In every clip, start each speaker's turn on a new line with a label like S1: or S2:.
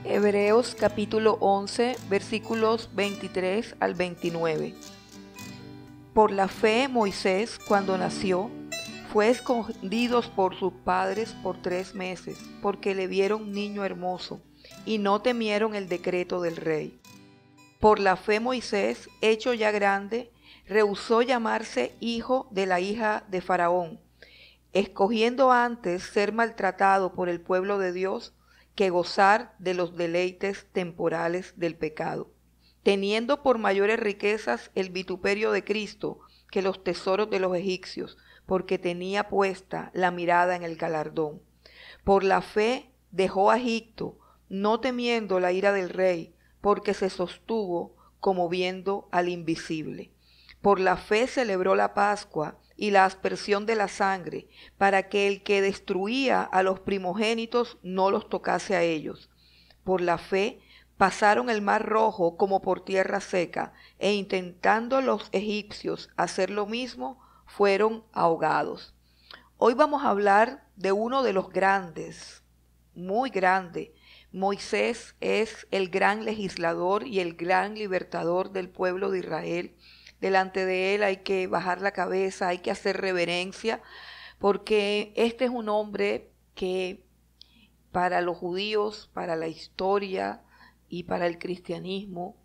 S1: Hebreos capítulo 11, versículos 23 al 29. Por la fe Moisés, cuando nació, fue escondido por sus padres por 3 meses, porque le vieron niño hermoso, y no temieron el decreto del rey. Por la fe Moisés, hecho ya grande, rehusó llamarse hijo de la hija de Faraón, escogiendo antes ser maltratado por el pueblo de Dios que gozar de los deleites temporales del pecado, teniendo por mayores riquezas el vituperio de Cristo que los tesoros de los egipcios, porque tenía puesta la mirada en el galardón. Por la fe dejó a Egipto, no temiendo la ira del rey, porque se sostuvo como viendo al invisible. Por la fe celebró la Pascua y la aspersión de la sangre, para que el que destruía a los primogénitos no los tocase a ellos. Por la fe pasaron el mar Rojo como por tierra seca, e intentando los egipcios hacer lo mismo, fueron ahogados. Hoy vamos a hablar de uno de los grandes, muy grande. Moisés es el gran legislador y el gran libertador del pueblo de Israel. Delante de él hay que bajar la cabeza, hay que hacer reverencia, porque este es un hombre que para los judíos, para la historia y para el cristianismo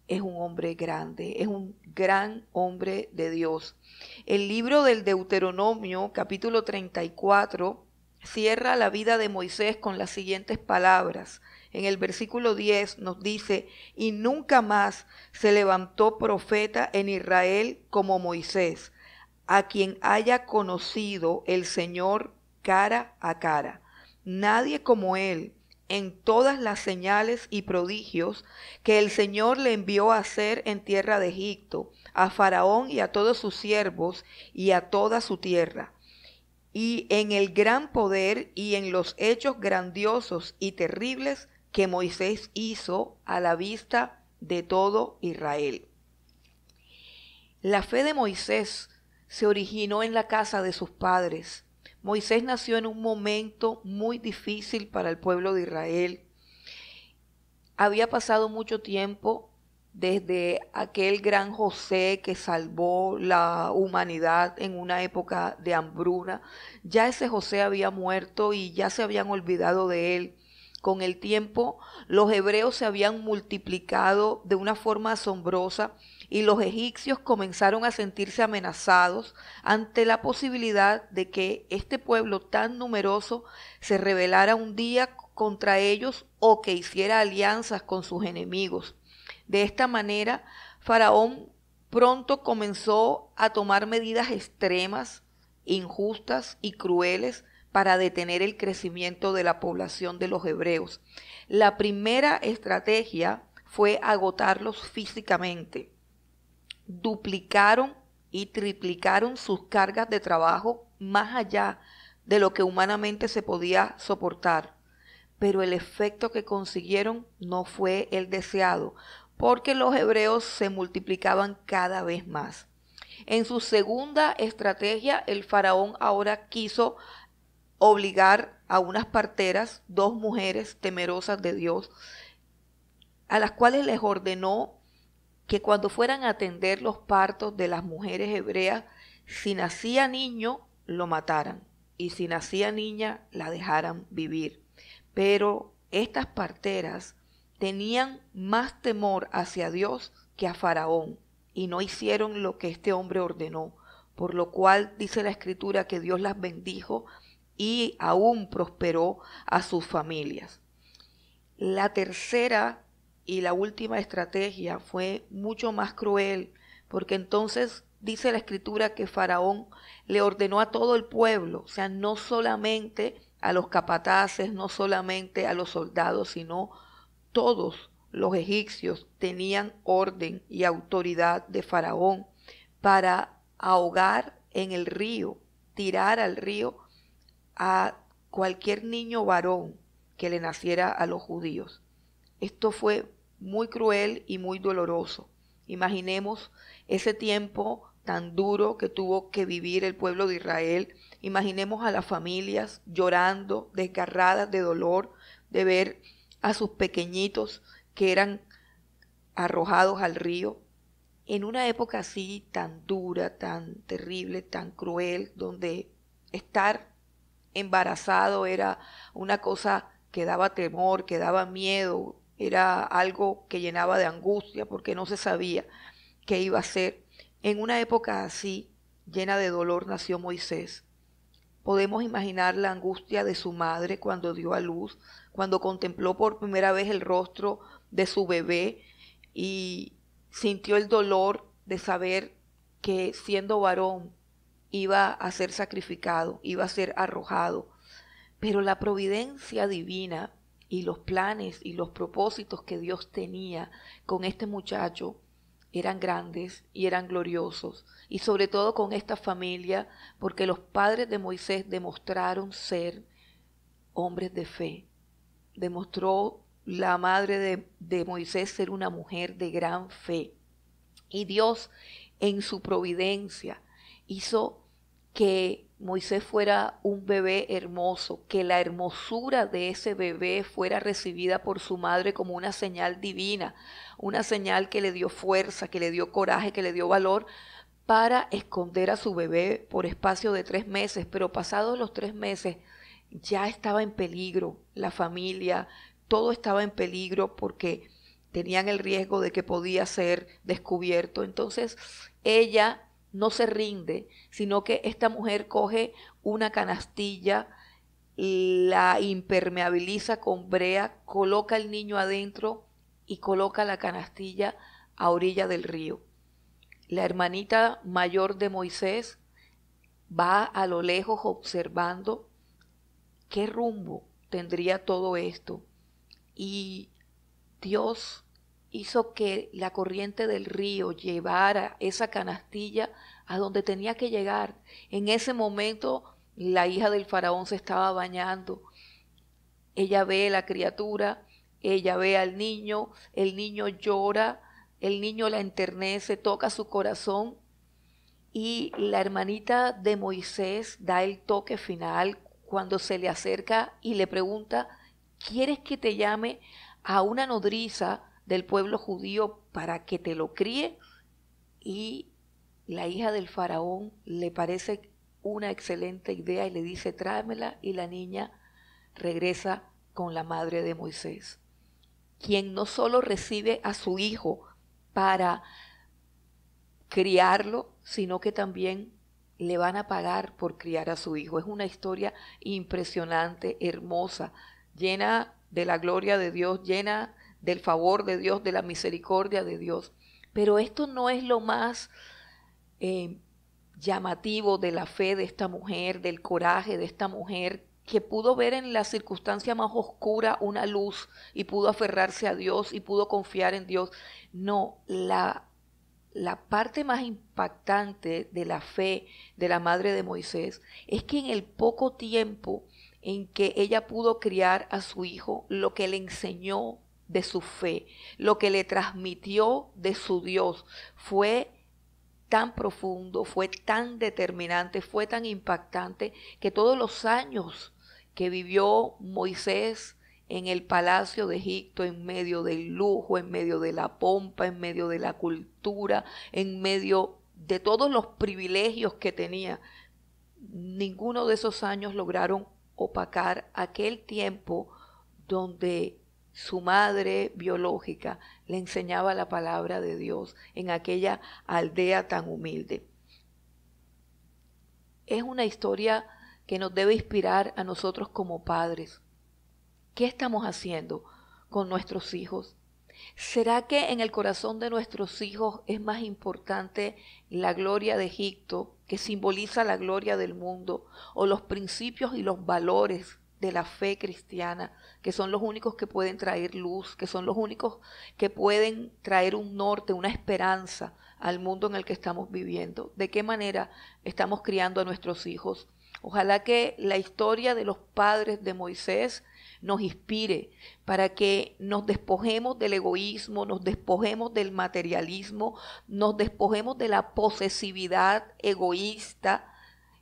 S1: es un hombre grande, es un gran hombre de Dios. El libro del Deuteronomio, capítulo 34, cierra la vida de Moisés con las siguientes palabras. En el versículo 10 nos dice: y nunca más se levantó profeta en Israel como Moisés, a quien haya conocido el Señor cara a cara. Nadie como él en todas las señales y prodigios que el Señor le envió a hacer en tierra de Egipto, a Faraón y a todos sus siervos y a toda su tierra, y en el gran poder y en los hechos grandiosos y terribles que Moisés hizo a la vista de todo Israel. La fe de Moisés se originó en la casa de sus padres. Moisés nació en un momento muy difícil para el pueblo de Israel. Había pasado mucho tiempo desde aquel gran José que salvó la humanidad en una época de hambruna. Ya ese José había muerto y ya se habían olvidado de él. Con el tiempo, los hebreos se habían multiplicado de una forma asombrosa y los egipcios comenzaron a sentirse amenazados ante la posibilidad de que este pueblo tan numeroso se rebelara un día contra ellos o que hiciera alianzas con sus enemigos. De esta manera, Faraón pronto comenzó a tomar medidas extremas, injustas y crueles para detener el crecimiento de la población de los hebreos. La primera estrategia fue agotarlos físicamente. Duplicaron y triplicaron sus cargas de trabajo más allá de lo que humanamente se podía soportar. Pero el efecto que consiguieron no fue el deseado, porque los hebreos se multiplicaban cada vez más. En su segunda estrategia, el faraón ahora quiso obligar a unas parteras, 2 mujeres temerosas de Dios, a las cuales les ordenó que cuando fueran a atender los partos de las mujeres hebreas, si nacía niño, lo mataran, y si nacía niña, la dejaran vivir. Pero estas parteras tenían más temor hacia Dios que a Faraón, y no hicieron lo que este hombre ordenó, por lo cual dice la Escritura que Dios las bendijo y aún prosperó a sus familias. La tercera y la última estrategia fue mucho más cruel, porque entonces dice la Escritura que Faraón le ordenó a todo el pueblo, o sea, no solamente a los capataces, no solamente a los soldados, sino todos los egipcios tenían orden y autoridad de Faraón para ahogar en el río, tirar al río a cualquier niño varón que le naciera a los judíos. Esto fue muy cruel y muy doloroso. Imaginemos ese tiempo tan duro que tuvo que vivir el pueblo de Israel. Imaginemos a las familias llorando, desgarradas de dolor, de ver a sus pequeñitos que eran arrojados al río. En una época así tan dura, tan terrible, tan cruel, donde estar embarazado era una cosa que daba temor, que daba miedo, era algo que llenaba de angustia porque no se sabía qué iba a ser. En una época así, llena de dolor, nació Moisés. Podemos imaginar la angustia de su madre cuando dio a luz, cuando contempló por primera vez el rostro de su bebé y sintió el dolor de saber que siendo varón iba a ser sacrificado, iba a ser arrojado. Pero la providencia divina y los planes y los propósitos que Dios tenía con este muchacho eran grandes y eran gloriosos, y sobre todo con esta familia, porque los padres de Moisés demostraron ser hombres de fe. Demostró la madre de Moisés ser una mujer de gran fe. Y Dios, en su providencia, hizo que Moisés fuera un bebé hermoso, que la hermosura de ese bebé fuera recibida por su madre como una señal divina, una señal que le dio fuerza, que le dio coraje, que le dio valor para esconder a su bebé por espacio de 3 meses. Pero pasados los 3 meses ya estaba en peligro la familia, todo estaba en peligro porque tenían el riesgo de que podía ser descubierto. Entonces ella no se rinde, sino que esta mujer coge una canastilla, la impermeabiliza con brea, coloca el niño adentro y coloca la canastilla a orilla del río. La hermanita mayor de Moisés va a lo lejos observando qué rumbo tendría todo esto. Y Dios hizo que la corriente del río llevara esa canastilla a donde tenía que llegar. En ese momento la hija del faraón se estaba bañando. Ella ve a la criatura, ella ve al niño, el niño llora, el niño la enternece, toca su corazón, y la hermanita de Moisés da el toque final cuando se le acerca y le pregunta: ¿quieres que te llame a una nodriza del pueblo judío para que te lo críe? Y la hija del faraón le parece una excelente idea y le dice: tráemela, y la niña regresa con la madre de Moisés, quien no solo recibe a su hijo para criarlo, sino que también le van a pagar por criar a su hijo. Es una historia impresionante, hermosa, llena de la gloria de Dios, llena del favor de Dios, de la misericordia de Dios. Pero esto no es lo más llamativo de la fe de esta mujer, del coraje de esta mujer, que pudo ver en la circunstancia más oscura una luz y pudo aferrarse a Dios y pudo confiar en Dios. No, la parte más impactante de la fe de la madre de Moisés es que en el poco tiempo en que ella pudo criar a su hijo, lo que le enseñó de su fe, lo que le transmitió de su Dios, fue tan profundo, fue tan determinante, fue tan impactante, que todos los años que vivió Moisés en el palacio de Egipto, en medio del lujo, en medio de la pompa, en medio de la cultura, en medio de todos los privilegios que tenía, ninguno de esos años lograron opacar aquel tiempo donde su madre biológica le enseñaba la palabra de Dios en aquella aldea tan humilde. Es una historia que nos debe inspirar a nosotros como padres. ¿Qué estamos haciendo con nuestros hijos? ¿Será que en el corazón de nuestros hijos es más importante la gloria de Egipto, que simboliza la gloria del mundo, o los principios y los valores de la fe cristiana, que son los únicos que pueden traer luz, que son los únicos que pueden traer un norte, una esperanza al mundo en el que estamos viviendo? ¿De qué manera estamos criando a nuestros hijos? Ojalá que la historia de los padres de Moisés nos inspire, para que nos despojemos del egoísmo, nos despojemos del materialismo, nos despojemos de la posesividad egoísta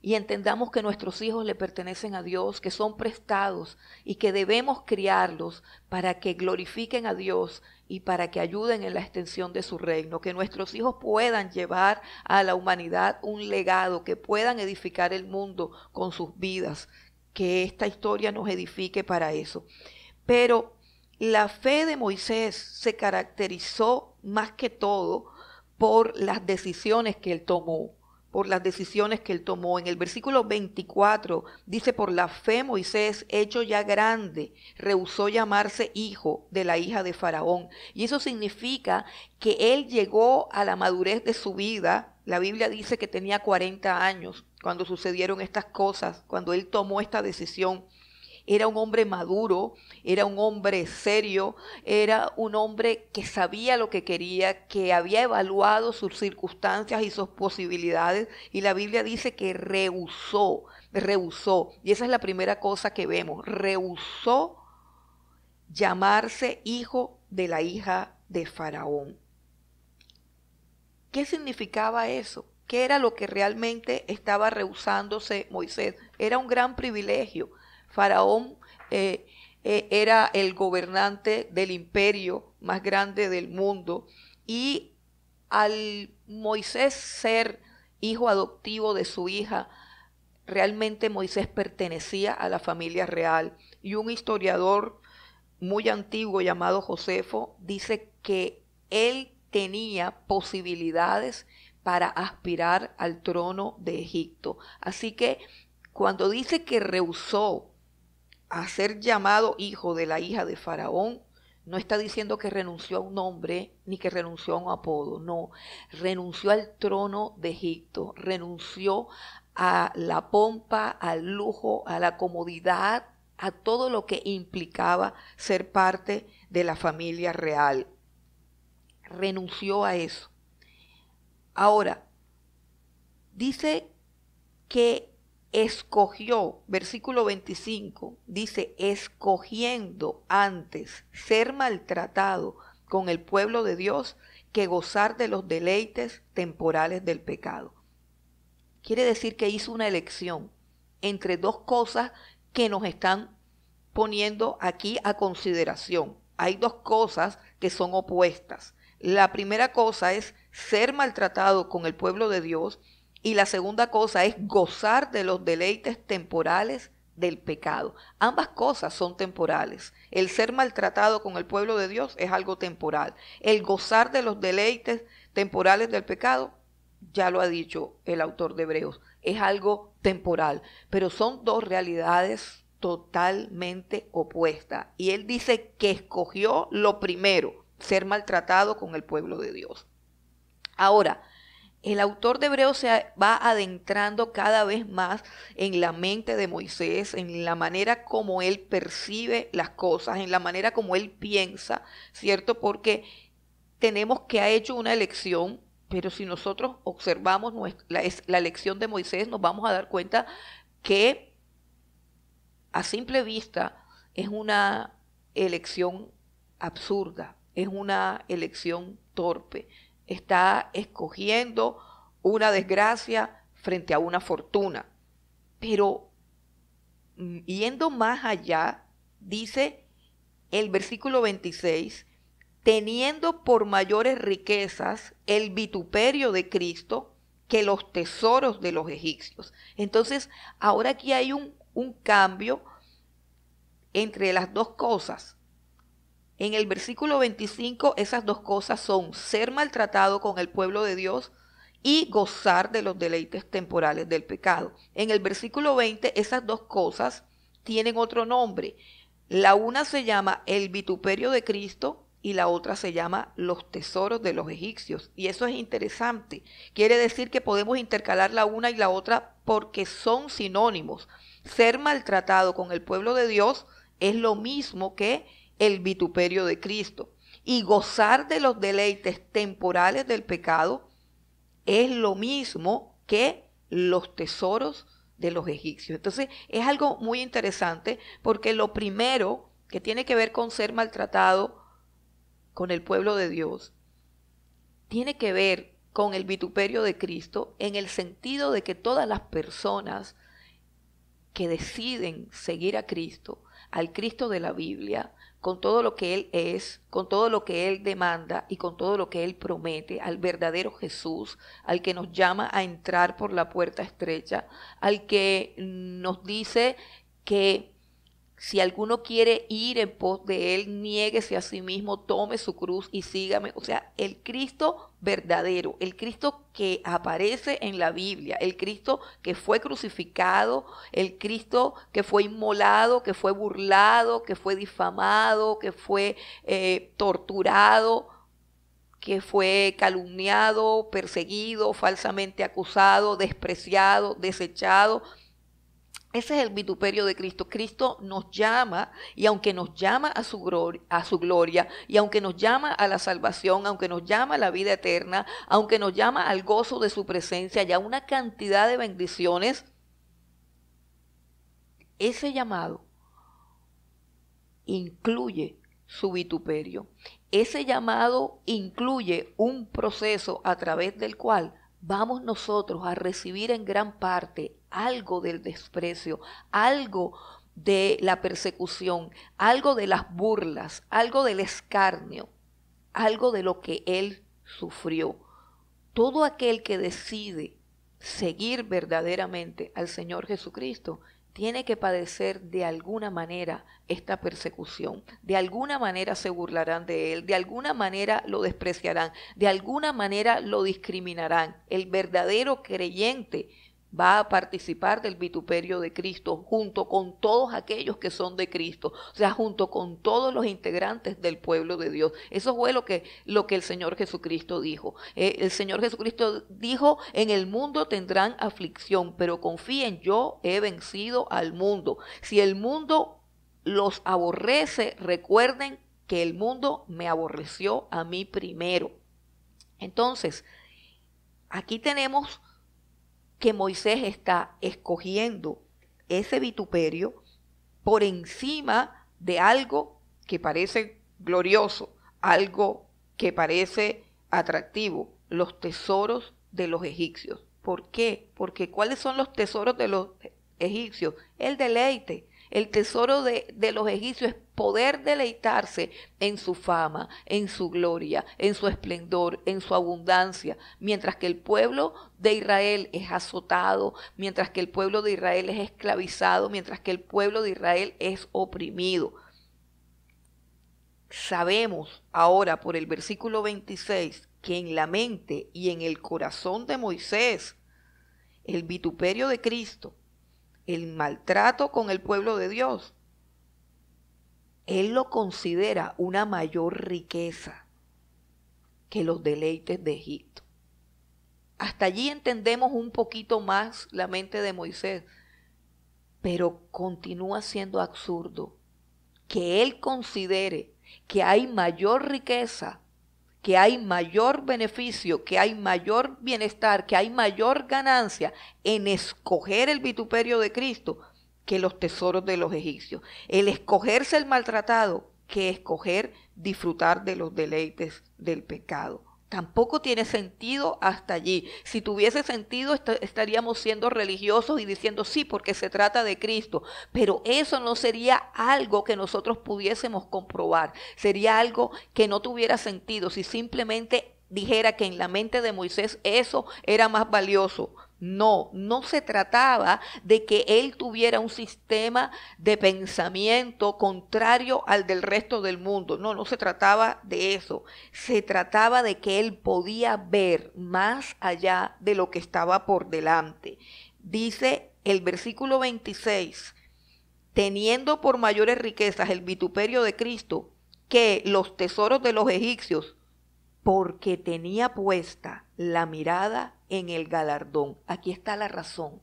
S1: y entendamos que nuestros hijos le pertenecen a Dios, que son prestados y que debemos criarlos para que glorifiquen a Dios y para que ayuden en la extensión de su reino, que nuestros hijos puedan llevar a la humanidad un legado, que puedan edificar el mundo con sus vidas, que esta historia nos edifique para eso. Pero la fe de Moisés se caracterizó más que todo por las decisiones que él tomó. En el versículo 24 dice: por la fe Moisés, hecho ya grande, rehusó llamarse hijo de la hija de Faraón. Y eso significa que él llegó a la madurez de su vida. La Biblia dice que tenía 40 años cuando sucedieron estas cosas, cuando él tomó esta decisión. Era un hombre maduro, era un hombre serio, era un hombre que sabía lo que quería, que había evaluado sus circunstancias y sus posibilidades, y la Biblia dice que rehusó, y esa es la primera cosa que vemos, rehusó llamarse hijo de la hija de Faraón. ¿Qué significaba eso? ¿Qué era lo que realmente estaba rehusándose Moisés? Era un gran privilegio. Faraón era el gobernante del imperio más grande del mundo, y al Moisés ser hijo adoptivo de su hija, realmente Moisés pertenecía a la familia real. Y un historiador muy antiguo llamado Josefo dice que él tenía posibilidades para aspirar al trono de Egipto. Así que cuando dice que rehusó a ser llamado hijo de la hija de Faraón, no está diciendo que renunció a un nombre ni que renunció a un apodo, no, renunció al trono de Egipto, renunció a la pompa, al lujo, a la comodidad, a todo lo que implicaba ser parte de la familia real. Renunció a eso. Ahora, dice que escogió, versículo 25, dice: escogiendo antes ser maltratado con el pueblo de Dios que gozar de los deleites temporales del pecado. Quiere decir que hizo una elección entre dos cosas que nos están poniendo aquí a consideración. Hay dos cosas que son opuestas. La primera cosa es ser maltratado con el pueblo de Dios, y la segunda cosa es gozar de los deleites temporales del pecado. Ambas cosas son temporales. El ser maltratado con el pueblo de Dios es algo temporal. El gozar de los deleites temporales del pecado, ya lo ha dicho el autor de Hebreos, es algo temporal. Pero son dos realidades totalmente opuestas. Y él dice que escogió lo primero, ser maltratado con el pueblo de Dios. Ahora, el autor de Hebreos se va adentrando cada vez más en la mente de Moisés, en la manera como él percibe las cosas, en la manera como él piensa, ¿cierto? Porque tenemos que ha hecho una elección, pero si nosotros observamos la elección de Moisés, nos vamos a dar cuenta que a simple vista es una elección absurda, es una elección torpe. Está escogiendo una desgracia frente a una fortuna. Pero yendo más allá, dice el versículo 26, teniendo por mayores riquezas el vituperio de Cristo que los tesoros de los egipcios. Entonces, ahora aquí hay un cambio entre las dos cosas. En el versículo 25, esas dos cosas son ser maltratado con el pueblo de Dios y gozar de los deleites temporales del pecado. En el versículo 20, esas dos cosas tienen otro nombre. La una se llama el vituperio de Cristo y la otra se llama los tesoros de los egipcios. Y eso es interesante. Quiere decir que podemos intercalar la una y la otra porque son sinónimos. Ser maltratado con el pueblo de Dios es lo mismo que el vituperio de Cristo. Y gozar de los deleites temporales del pecado es lo mismo que los tesoros de los egipcios. Entonces es algo muy interesante porque lo primero que tiene que ver con ser maltratado con el pueblo de Dios, tiene que ver con el vituperio de Cristo en el sentido de que todas las personas que deciden seguir a Cristo, al Cristo de la Biblia, con todo lo que Él es, con todo lo que Él demanda y con todo lo que Él promete, al verdadero Jesús, al que nos llama a entrar por la puerta estrecha, al que nos dice que si alguno quiere ir en pos de Él, niéguese a sí mismo, tome su cruz y sígame. O sea, el Cristo verdadero, el Cristo que aparece en la Biblia, el Cristo que fue crucificado, el Cristo que fue inmolado, que fue burlado, que fue difamado, que fue torturado, que fue calumniado, perseguido, falsamente acusado, despreciado, desechado. Ese es el vituperio de Cristo. Cristo nos llama, y aunque nos llama a su gloria, y aunque nos llama a la salvación, aunque nos llama a la vida eterna, aunque nos llama al gozo de su presencia y a una cantidad de bendiciones, ese llamado incluye su vituperio. Ese llamado incluye un proceso a través del cual vamos nosotros a recibir en gran parte algo del desprecio, algo de la persecución, algo de las burlas, algo del escarnio, algo de lo que Él sufrió. Todo aquel que decide seguir verdaderamente al Señor Jesucristo tiene que padecer de alguna manera esta persecución. De alguna manera se burlarán de él, de alguna manera lo despreciarán, de alguna manera lo discriminarán. El verdadero creyente va a participar del vituperio de Cristo junto con todos aquellos que son de Cristo, o sea, junto con todos los integrantes del pueblo de Dios. Eso fue lo que el Señor Jesucristo dijo. El Señor Jesucristo dijo: en el mundo tendrán aflicción, pero confíen, yo he vencido al mundo. Si el mundo los aborrece, recuerden que el mundo me aborreció a mí primero. Entonces, aquí tenemos que Moisés está escogiendo ese vituperio por encima de algo que parece glorioso, algo que parece atractivo, los tesoros de los egipcios. ¿Por qué? Porque ¿cuáles son los tesoros de los egipcios? El deleite. El tesoro de los egipcios es poder deleitarse en su fama, en su gloria, en su esplendor, en su abundancia, mientras que el pueblo de Israel es azotado, mientras que el pueblo de Israel es esclavizado, mientras que el pueblo de Israel es oprimido. Sabemos ahora por el versículo 26 que en la mente y en el corazón de Moisés, el vituperio de Cristo, el maltrato con el pueblo de Dios, él lo considera una mayor riqueza que los deleites de Egipto. Hasta allí entendemos un poquito más la mente de Moisés, pero continúa siendo absurdo que él considere que hay mayor riqueza, que hay mayor beneficio, que hay mayor bienestar, que hay mayor ganancia en escoger el vituperio de Cristo que los tesoros de los egipcios. El escogerse el maltratado que escoger disfrutar de los deleites del pecado. Tampoco tiene sentido hasta allí. Si tuviese sentido, estaríamos siendo religiosos y diciendo sí, porque se trata de Cristo. Pero eso no sería algo que nosotros pudiésemos comprobar. Sería algo que no tuviera sentido si simplemente dijera que en la mente de Moisés eso era más valioso. No se trataba de que él tuviera un sistema de pensamiento contrario al del resto del mundo. No se trataba de eso. Se trataba de que él podía ver más allá de lo que estaba por delante. Dice el versículo 26, teniendo por mayores riquezas el vituperio de Cristo que los tesoros de los egipcios, porque tenía puesta la mirada en el galardón. Aquí está la razón.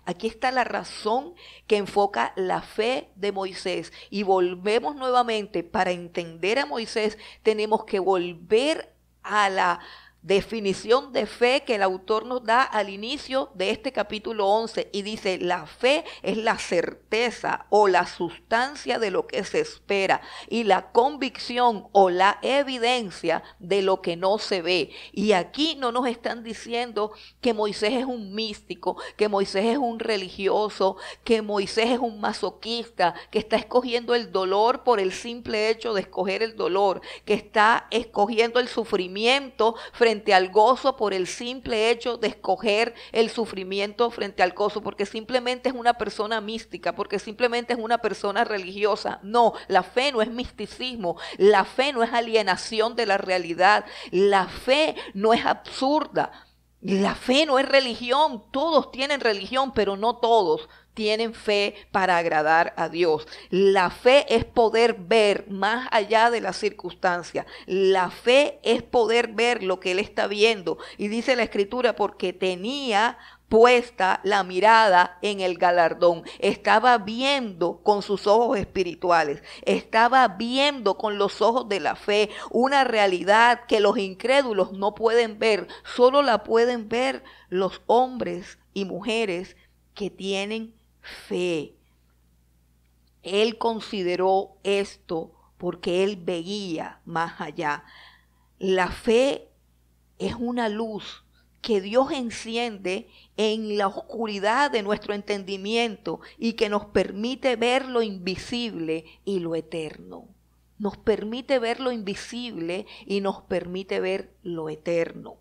S1: Aquí está la razón que enfoca la fe de Moisés. Y volvemos nuevamente, para entender a Moisés, tenemos que volver a la definición de fe que el autor nos da al inicio de este capítulo 11 y dice: la fe es la certeza o la sustancia de lo que se espera y la convicción o la evidencia de lo que no se ve. Y aquí no nos están diciendo que Moisés es un místico, que Moisés es un religioso, que Moisés es un masoquista, que está escogiendo el dolor por el simple hecho de escoger el dolor, que está escogiendo el sufrimiento frente al gozo por el simple hecho de escoger el sufrimiento frente al gozo, porque simplemente es una persona mística, porque simplemente es una persona religiosa. No, la fe no es misticismo, la fe no es alienación de la realidad, la fe no es absurda, la fe no es religión. Todos tienen religión, pero no todos tienen fe para agradar a Dios. La fe es poder ver más allá de las circunstancias. La fe es poder ver lo que él está viendo. Y dice la Escritura: porque tenía puesta la mirada en el galardón. Estaba viendo con sus ojos espirituales. Estaba viendo con los ojos de la fe una realidad que los incrédulos no pueden ver. Solo la pueden ver los hombres y mujeres que tienen fe. Él consideró esto porque él veía más allá. La fe es una luz que Dios enciende en la oscuridad de nuestro entendimiento y que nos permite ver lo invisible y lo eterno. Nos permite ver lo invisible y nos permite ver lo eterno.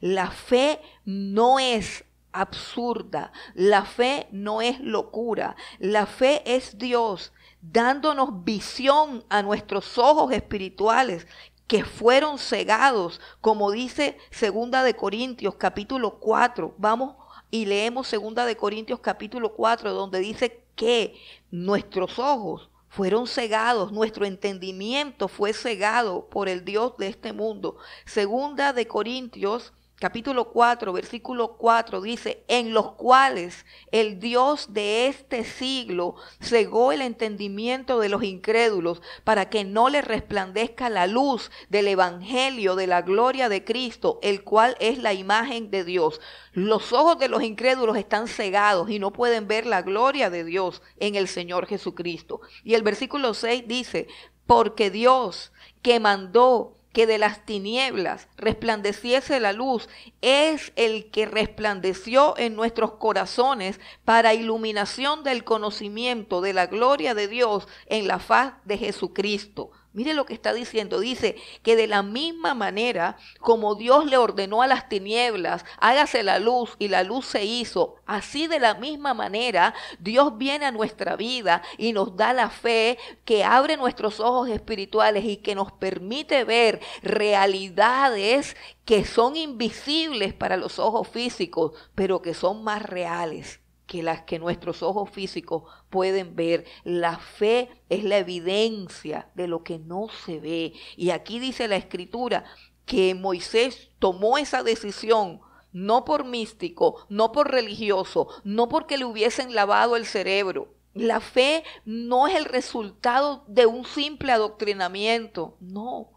S1: La fe no es absurda, la fe no es locura, la fe es Dios dándonos visión a nuestros ojos espirituales que fueron cegados, como dice 2 de Corintios capítulo 4. Vamos y leemos 2 de Corintios capítulo 4, donde dice que nuestros ojos fueron cegados, nuestro entendimiento fue cegado por el Dios de este mundo. 2 de Corintios capítulo 4, versículo 4 dice: en los cuales el Dios de este siglo cegó el entendimiento de los incrédulos para que no les resplandezca la luz del evangelio de la gloria de Cristo, el cual es la imagen de Dios. Los ojos de los incrédulos están cegados y no pueden ver la gloria de Dios en el Señor Jesucristo. Y el versículo 6 dice: porque Dios, que mandó que de las tinieblas resplandeciese la luz, es el que resplandeció en nuestros corazones para iluminación del conocimiento de la gloria de Dios en la faz de Jesucristo. Mire lo que está diciendo. Dice que de la misma manera como Dios le ordenó a las tinieblas, hágase la luz, y la luz se hizo, así de la misma manera Dios viene a nuestra vida y nos da la fe que abre nuestros ojos espirituales y que nos permite ver realidades que son invisibles para los ojos físicos, pero que son más reales que las que nuestros ojos físicos pueden ver. La fe es la evidencia de lo que no se ve. Y aquí dice la Escritura que Moisés tomó esa decisión no por místico, no por religioso, no porque le hubiesen lavado el cerebro. La fe no es el resultado de un simple adoctrinamiento, no.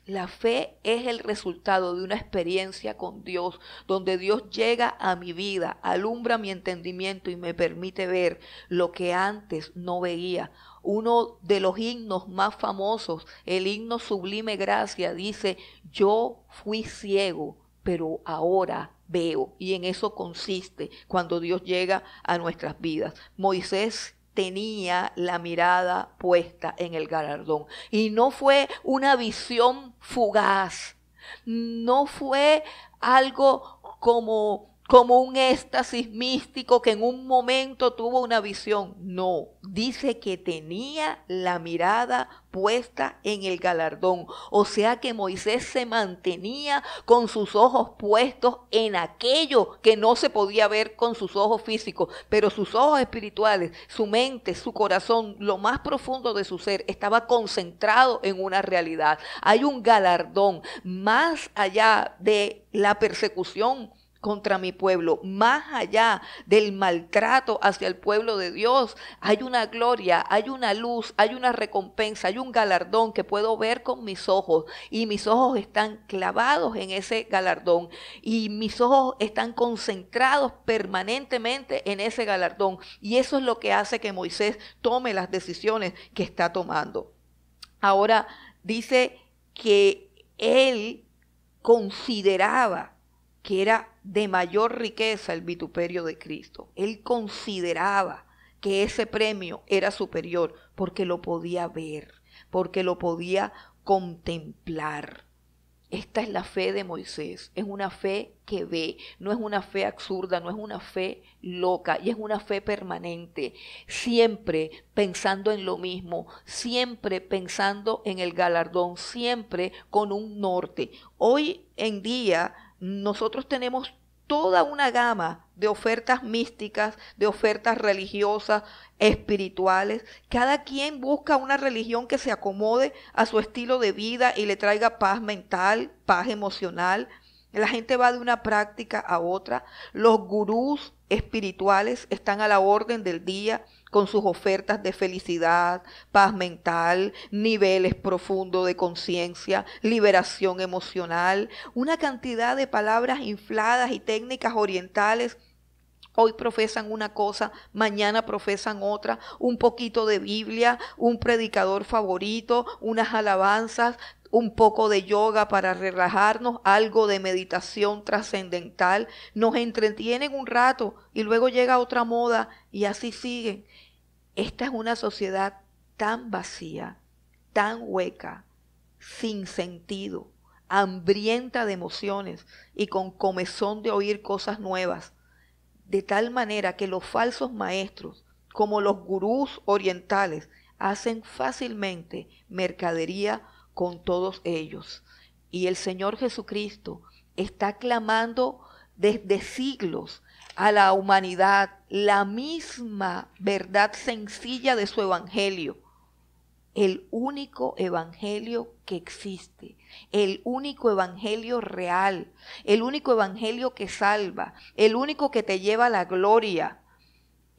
S1: La fe es el resultado de una experiencia con Dios, donde Dios llega a mi vida, alumbra mi entendimiento y me permite ver lo que antes no veía. Uno de los himnos más famosos, el himno Sublime Gracia, dice: yo fui ciego, pero ahora veo. Y en eso consiste cuando Dios llega a nuestras vidas. Moisés tenía la mirada puesta en el galardón. Y no fue una visión fugaz, no fue algo como un éxtasis místico que en un momento tuvo una visión. No, dice que tenía la mirada puesta en el galardón. O sea que Moisés se mantenía con sus ojos puestos en aquello que no se podía ver con sus ojos físicos, pero sus ojos espirituales, su mente, su corazón, lo más profundo de su ser estaba concentrado en una realidad. Hay un galardón más allá de la persecución contra mi pueblo. Más allá del maltrato hacia el pueblo de Dios, hay una gloria, hay una luz, hay una recompensa, hay un galardón que puedo ver con mis ojos, y mis ojos están clavados en ese galardón, y mis ojos están concentrados permanentemente en ese galardón, y eso es lo que hace que Moisés tome las decisiones que está tomando. Ahora dice que él consideraba que era de mayor riqueza el vituperio de Cristo. Él consideraba que ese premio era superior porque lo podía ver, porque lo podía contemplar. Esta es la fe de Moisés, es una fe que ve, no es una fe absurda, no es una fe loca, y es una fe permanente, siempre pensando en lo mismo, siempre pensando en el galardón, siempre con un norte. Hoy en día nosotros tenemos toda una gama de ofertas místicas, de ofertas religiosas, espirituales. Cada quien busca una religión que se acomode a su estilo de vida y le traiga paz mental, paz emocional. La gente va de una práctica a otra. Los gurús espirituales están a la orden del día con sus ofertas de felicidad, paz mental, niveles profundos de conciencia, liberación emocional, una cantidad de palabras infladas y técnicas orientales. Hoy profesan una cosa, mañana profesan otra, un poquito de Biblia, un predicador favorito, unas alabanzas, un poco de yoga para relajarnos, algo de meditación trascendental. Nos entretienen un rato y luego llega otra moda y así siguen. Esta es una sociedad tan vacía, tan hueca, sin sentido, hambrienta de emociones y con comezón de oír cosas nuevas. De tal manera que los falsos maestros, como los gurús orientales, hacen fácilmente mercadería con todos ellos. Y el Señor Jesucristo está clamando desde siglos a la humanidad la misma verdad sencilla de su evangelio. El único evangelio que existe, el único evangelio real, el único evangelio que salva, el único que te lleva a la gloria.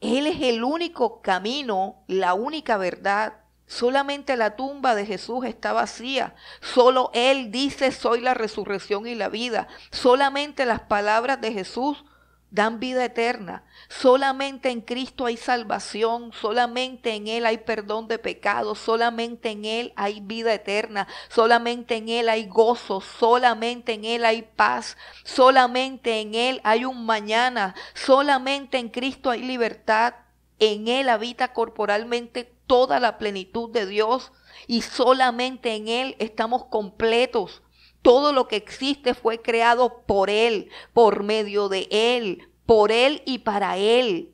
S1: Él es el único camino, la única verdad. Solamente la tumba de Jesús está vacía. Solo Él dice: soy la resurrección y la vida. Solamente las palabras de Jesús dan vida eterna. Solamente en Cristo hay salvación, solamente en Él hay perdón de pecados, solamente en Él hay vida eterna, solamente en Él hay gozo, solamente en Él hay paz, solamente en Él hay un mañana, solamente en Cristo hay libertad. En Él habita corporalmente toda la plenitud de Dios y solamente en Él estamos completos. Todo lo que existe fue creado por Él, por medio de Él, por Él y para Él.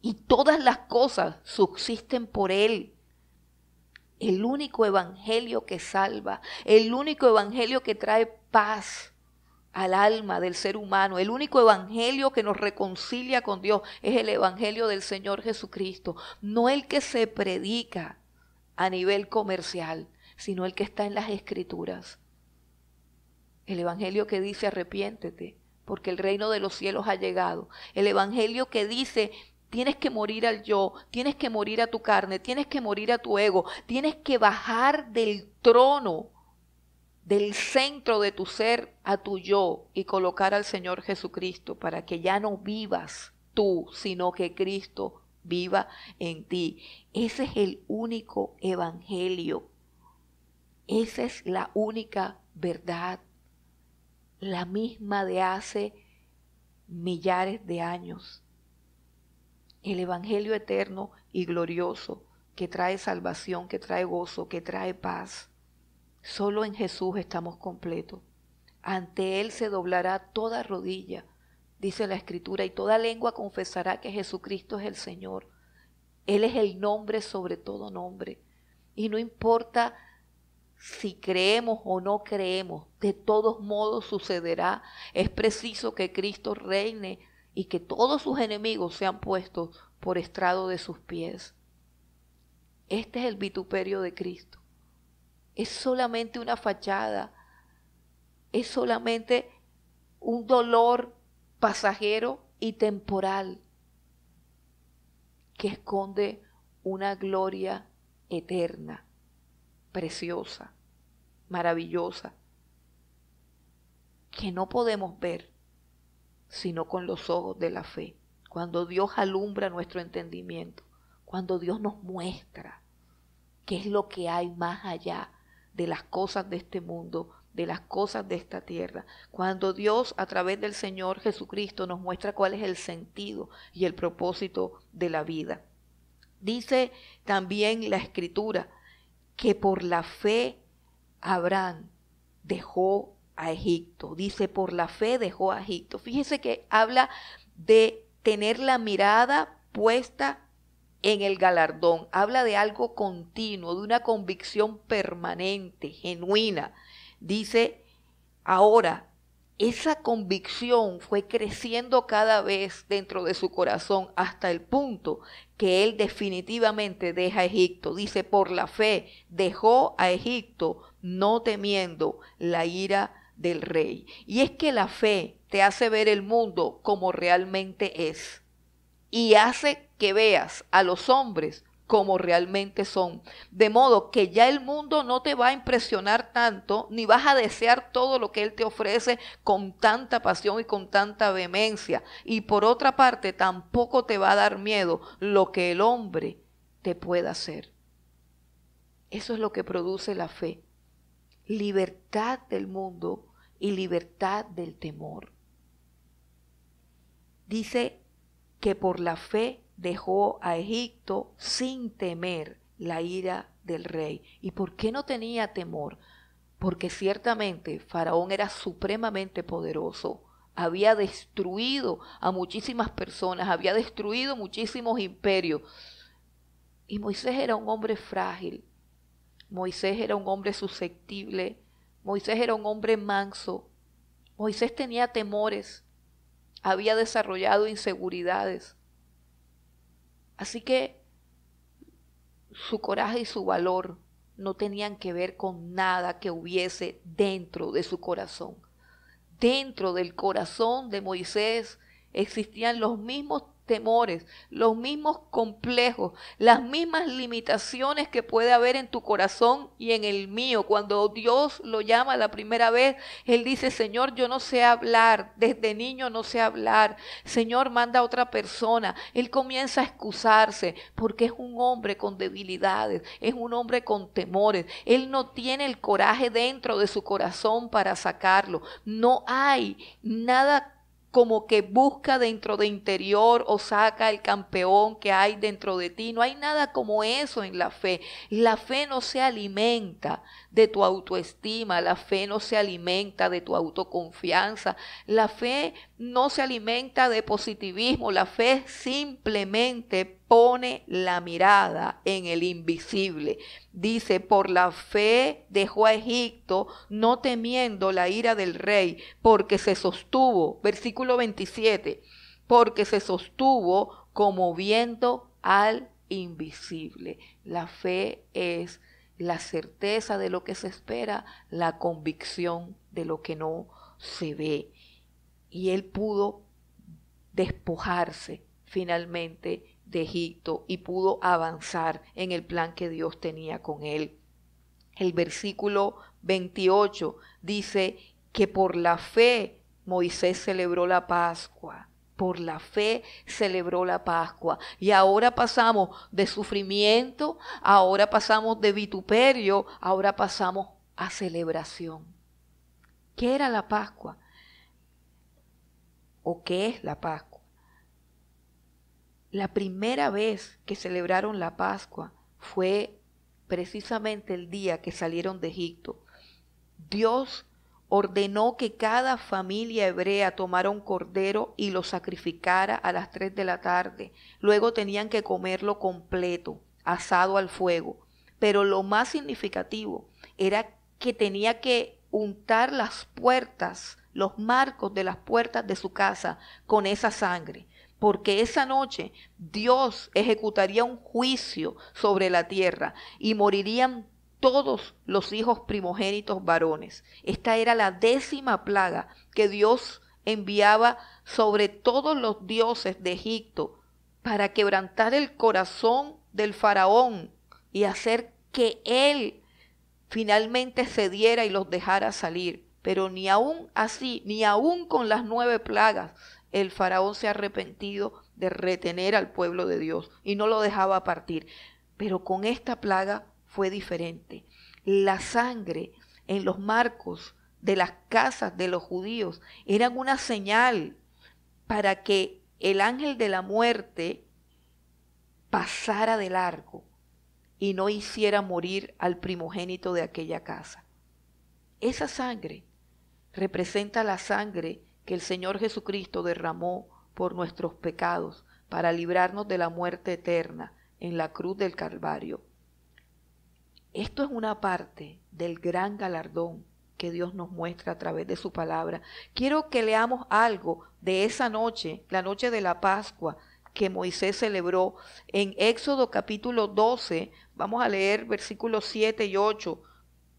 S1: Y todas las cosas subsisten por Él. El único evangelio que salva, el único evangelio que trae paz al alma del ser humano, el único evangelio que nos reconcilia con Dios es el evangelio del Señor Jesucristo. No el que se predica a nivel comercial, sino el que está en las Escrituras. El evangelio que dice: arrepiéntete, porque el reino de los cielos ha llegado. El evangelio que dice: tienes que morir al yo, tienes que morir a tu carne, tienes que morir a tu ego, tienes que bajar del trono, del centro de tu ser a tu yo y colocar al Señor Jesucristo para que ya no vivas tú, sino que Cristo viva en ti. Ese es el único evangelio. Esa es la única verdad. La misma de hace millares de años. El evangelio eterno y glorioso que trae salvación, que trae gozo, que trae paz. Solo en Jesús estamos completos. Ante Él se doblará toda rodilla, dice la Escritura, y toda lengua confesará que Jesucristo es el Señor. Él es el nombre sobre todo nombre. Y no importa si creemos o no creemos, de todos modos sucederá. Es preciso que Cristo reine y que todos sus enemigos sean puestos por estrado de sus pies. Este es el vituperio de Cristo. Es solamente una fachada, es solamente un dolor pasajero y temporal que esconde una gloria eterna, preciosa, maravillosa, que no podemos ver sino con los ojos de la fe. Cuando Dios alumbra nuestro entendimiento, cuando Dios nos muestra qué es lo que hay más allá de las cosas de este mundo, de las cosas de esta tierra. Cuando Dios, a través del Señor Jesucristo, nos muestra cuál es el sentido y el propósito de la vida. Dice también la Escritura que por la fe Abraham dejó a Egipto. Dice, por la fe dejó a Egipto. Fíjese que habla de tener la mirada puesta en el galardón. Habla de algo continuo, de una convicción permanente, genuina. Dice, ahora, esa convicción fue creciendo cada vez dentro de su corazón hasta el punto que él definitivamente deja a Egipto. Dice, por la fe dejó a Egipto, no temiendo la ira del rey. Y es que la fe te hace ver el mundo como realmente es y hace que veas a los hombres como realmente son. De modo que ya el mundo no te va a impresionar tanto, ni vas a desear todo lo que él te ofrece con tanta pasión y con tanta vehemencia. Y por otra parte, tampoco te va a dar miedo lo que el hombre te pueda hacer. Eso es lo que produce la fe. Libertad del mundo y libertad del temor. Dice que por la fe dejó a Egipto sin temer la ira del rey. ¿Y por qué no tenía temor? Porque ciertamente Faraón era supremamente poderoso. Había destruido a muchísimas personas, había destruido muchísimos imperios. Y Moisés era un hombre frágil. Moisés era un hombre susceptible. Moisés era un hombre manso. Moisés tenía temores. Había desarrollado inseguridades. Así que su coraje y su valor no tenían que ver con nada que hubiese dentro de su corazón. Dentro del corazón de Moisés existían los mismos temores, los mismos complejos, las mismas limitaciones que puede haber en tu corazón y en el mío. Cuando Dios lo llama la primera vez, él dice, Señor, yo no sé hablar, desde niño no sé hablar, Señor, manda a otra persona. Él comienza a excusarse porque es un hombre con debilidades, es un hombre con temores. Él no tiene el coraje dentro de su corazón para sacarlo. No hay nada como que busca dentro de interior o saca el campeón que hay dentro de ti. No hay nada como eso en la fe. La fe no se alimenta de tu autoestima, la fe no se alimenta de tu autoconfianza, la fe no se alimenta de positivismo, la fe simplemente pone la mirada en el invisible. Dice, por la fe dejó a Egipto, no temiendo la ira del rey, porque se sostuvo, versículo 27, porque se sostuvo como viendo al invisible. La fe es la certeza de lo que se espera, la convicción de lo que no se ve. Y él pudo despojarse finalmente de Egipto y pudo avanzar en el plan que Dios tenía con él. El versículo 28 dice que por la fe Moisés celebró la Pascua. Por la fe celebró la Pascua. Y ahora pasamos de sufrimiento, ahora pasamos de vituperio, ahora pasamos a celebración. ¿Qué era la Pascua? ¿O qué es la Pascua? La primera vez que celebraron la Pascua fue precisamente el día que salieron de Egipto. Dios ordenó que cada familia hebrea tomara un cordero y lo sacrificara a las 3 de la tarde. Luego tenían que comerlo completo, asado al fuego. Pero lo más significativo era que tenía que untar las puertas, los marcos de las puertas de su casa con esa sangre. Porque esa noche Dios ejecutaría un juicio sobre la tierra y morirían todos los hijos primogénitos varones. Esta era la 10ª plaga que Dios enviaba sobre todos los dioses de Egipto para quebrantar el corazón del faraón y hacer que él finalmente cediera y los dejara salir. Pero ni aún así, ni aún con las 9 plagas, el faraón se ha arrepentido de retener al pueblo de Dios y no lo dejaba partir. Pero con esta plaga fue diferente. La sangre en los marcos de las casas de los judíos eran una señal para que el ángel de la muerte pasara de largo y no hiciera morir al primogénito de aquella casa. Esa sangre representa la sangre que el Señor Jesucristo derramó por nuestros pecados para librarnos de la muerte eterna en la cruz del Calvario. Esto es una parte del gran galardón que Dios nos muestra a través de su palabra. Quiero que leamos algo de esa noche, la noche de la Pascua, que Moisés celebró en Éxodo capítulo 12. Vamos a leer versículos 7 y 8,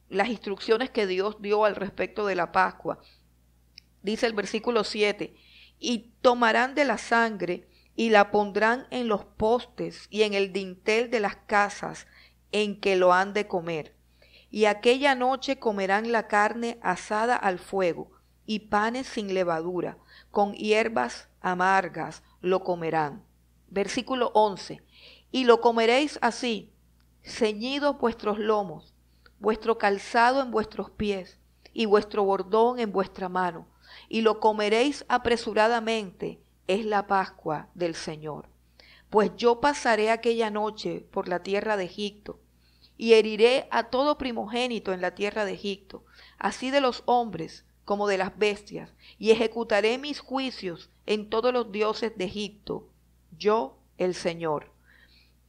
S1: las instrucciones que Dios dio al respecto de la Pascua. Dice el versículo 7, y tomarán de la sangre y la pondrán en los postes y en el dintel de las casas en que lo han de comer. Y aquella noche comerán la carne asada al fuego y panes sin levadura, con hierbas amargas lo comerán. Versículo 11, y lo comeréis así, ceñidos vuestros lomos, vuestro calzado en vuestros pies y vuestro bordón en vuestra mano, y lo comeréis apresuradamente, es la Pascua del Señor. Pues yo pasaré aquella noche por la tierra de Egipto, y heriré a todo primogénito en la tierra de Egipto, así de los hombres como de las bestias, y ejecutaré mis juicios en todos los dioses de Egipto, yo el Señor.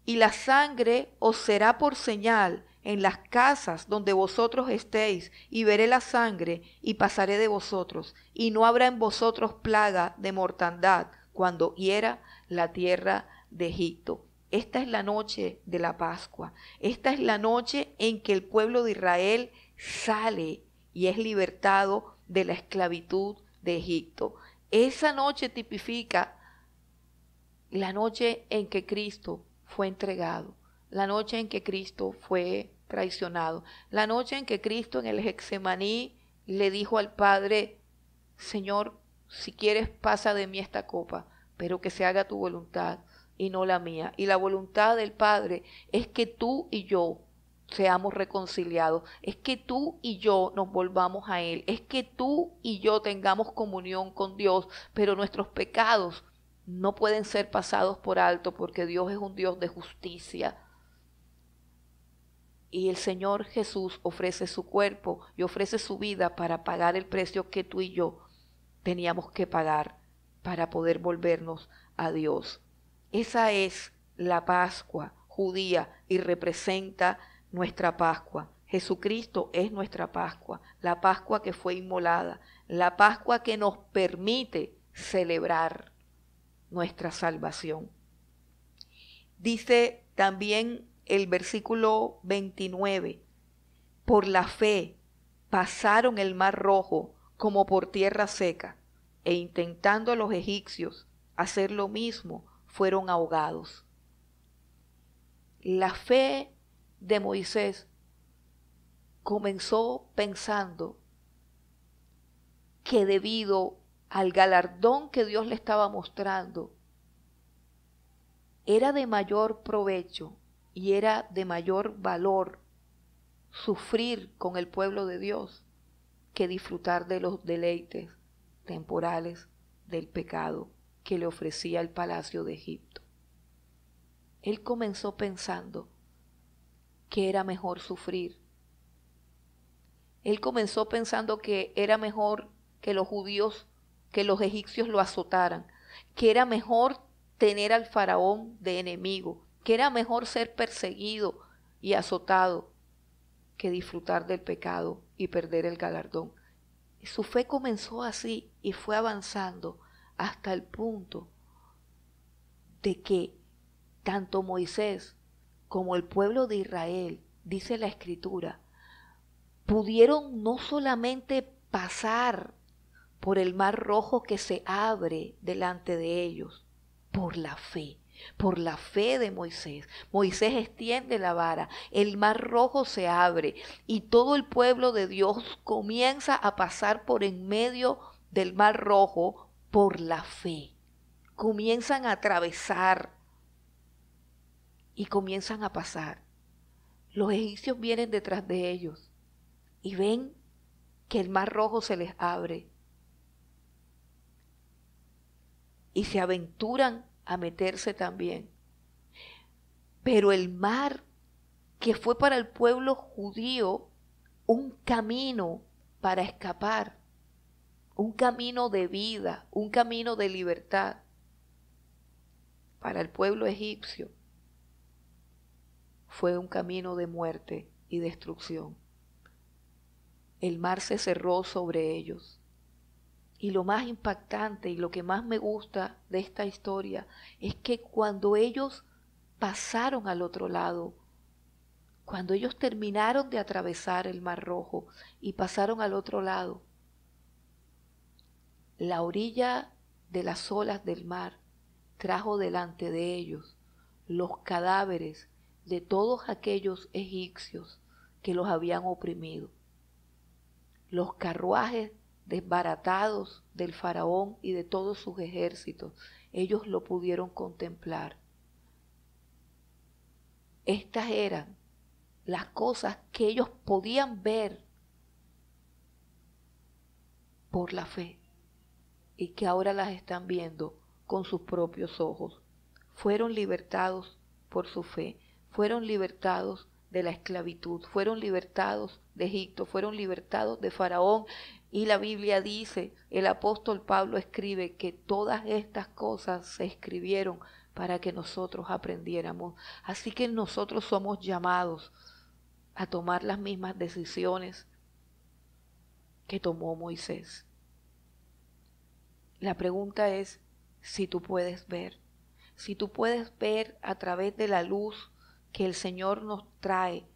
S1: Y la sangre os será por señal en las casas donde vosotros estéis, y veré la sangre y pasaré de vosotros, y no habrá en vosotros plaga de mortandad cuando hiera la tierra de Egipto. Esta es la noche de la Pascua. Esta es la noche en que el pueblo de Israel sale y es libertado de la esclavitud de Egipto. Esa noche tipifica la noche en que Cristo fue entregado, la noche en que Cristo fue traicionado, la noche en que Cristo en el Getsemaní le dijo al Padre, Señor, si quieres pasa de mí esta copa, pero que se haga tu voluntad y no la mía. Y la voluntad del Padre es que tú y yo seamos reconciliados, es que tú y yo nos volvamos a Él, es que tú y yo tengamos comunión con Dios, pero nuestros pecados no pueden ser pasados por alto porque Dios es un Dios de justicia. Y el Señor Jesús ofrece su cuerpo y ofrece su vida para pagar el precio que tú y yo teníamos que pagar para poder volvernos a Dios. Esa es la Pascua judía y representa nuestra Pascua. Jesucristo es nuestra Pascua, la Pascua que fue inmolada, la Pascua que nos permite celebrar nuestra salvación. Dice también el versículo 29, por la fe pasaron el mar rojo como por tierra seca, e intentando los egipcios hacer lo mismo, fueron ahogados. La fe de Moisés comenzó pensando que debido al galardón que Dios le estaba mostrando, era de mayor provecho y era de mayor valor sufrir con el pueblo de Dios que disfrutar de los deleites temporales del pecado que le ofrecía el palacio de Egipto. Él comenzó pensando que era mejor sufrir. Él comenzó pensando que era mejor que los judíos, que los egipcios lo azotaran, que era mejor tener al faraón de enemigo, que era mejor ser perseguido y azotado que disfrutar del pecado y perder el galardón. Su fe comenzó así y fue avanzando hasta el punto de que tanto Moisés como el pueblo de Israel, dice la Escritura, pudieron no solamente pasar por el mar rojo que se abre delante de ellos, por la fe de Moisés. Moisés extiende la vara, el mar rojo se abre y todo el pueblo de Dios comienza a pasar por en medio del mar rojo por la fe. Comienzan a atravesar y comienzan a pasar. Los egipcios vienen detrás de ellos y ven que el mar rojo se les abre y se aventuran a meterse también. Pero el mar, que fue para el pueblo judío un camino para escapar, un camino de vida, un camino de libertad, para el pueblo egipcio fue un camino de muerte y destrucción. El mar se cerró sobre ellos. Y lo más impactante y lo que más me gusta de esta historia es que cuando ellos pasaron al otro lado, cuando ellos terminaron de atravesar el Mar Rojo y pasaron al otro lado, la orilla de las olas del mar trajo delante de ellos los cadáveres de todos aquellos egipcios que los habían oprimido, los carruajes desbaratados del faraón y de todos sus ejércitos. Ellos lo pudieron contemplar. Estas eran las cosas que ellos podían ver por la fe y que ahora las están viendo con sus propios ojos. Fueron libertados por su fe, fueron libertados de la esclavitud, fueron libertados de Egipto, fueron libertados de Faraón. Y la Biblia dice, el apóstol Pablo escribe que todas estas cosas se escribieron para que nosotros aprendiéramos. Así que nosotros somos llamados a tomar las mismas decisiones que tomó Moisés. La pregunta es si tú puedes ver, si tú puedes ver a través de la luz que el Señor nos trae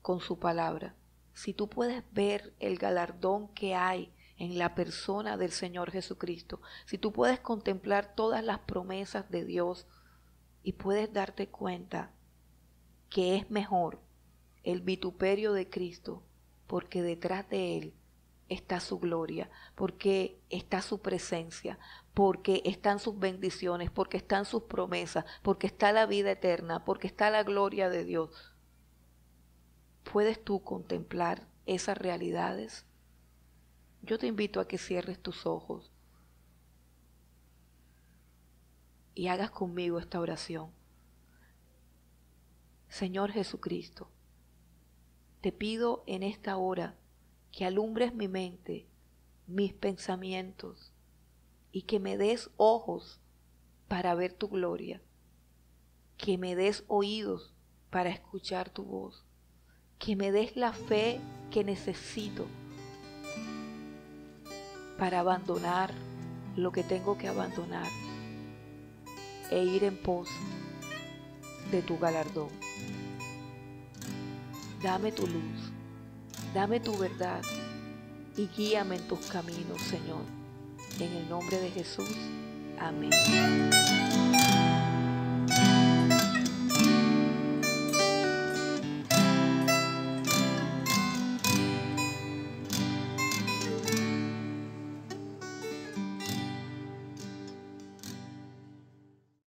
S1: con su palabra, si tú puedes ver el galardón que hay en la persona del Señor Jesucristo, si tú puedes contemplar todas las promesas de Dios y puedes darte cuenta que es mejor el vituperio de Cristo, porque detrás de Él está su gloria, porque está su presencia, porque están sus bendiciones, porque están sus promesas, porque está la vida eterna, porque está la gloria de Dios. ¿Puedes tú contemplar esas realidades? Yo te invito a que cierres tus ojos y hagas conmigo esta oración. Señor Jesucristo, te pido en esta hora que alumbres mi mente, mis pensamientos y que me des ojos para ver tu gloria, que me des oídos para escuchar tu voz, que me des la fe que necesito para abandonar lo que tengo que abandonar e ir en pos de tu galardón. Dame tu luz, dame tu verdad y guíame en tus caminos, Señor. En el nombre de Jesús. Amén.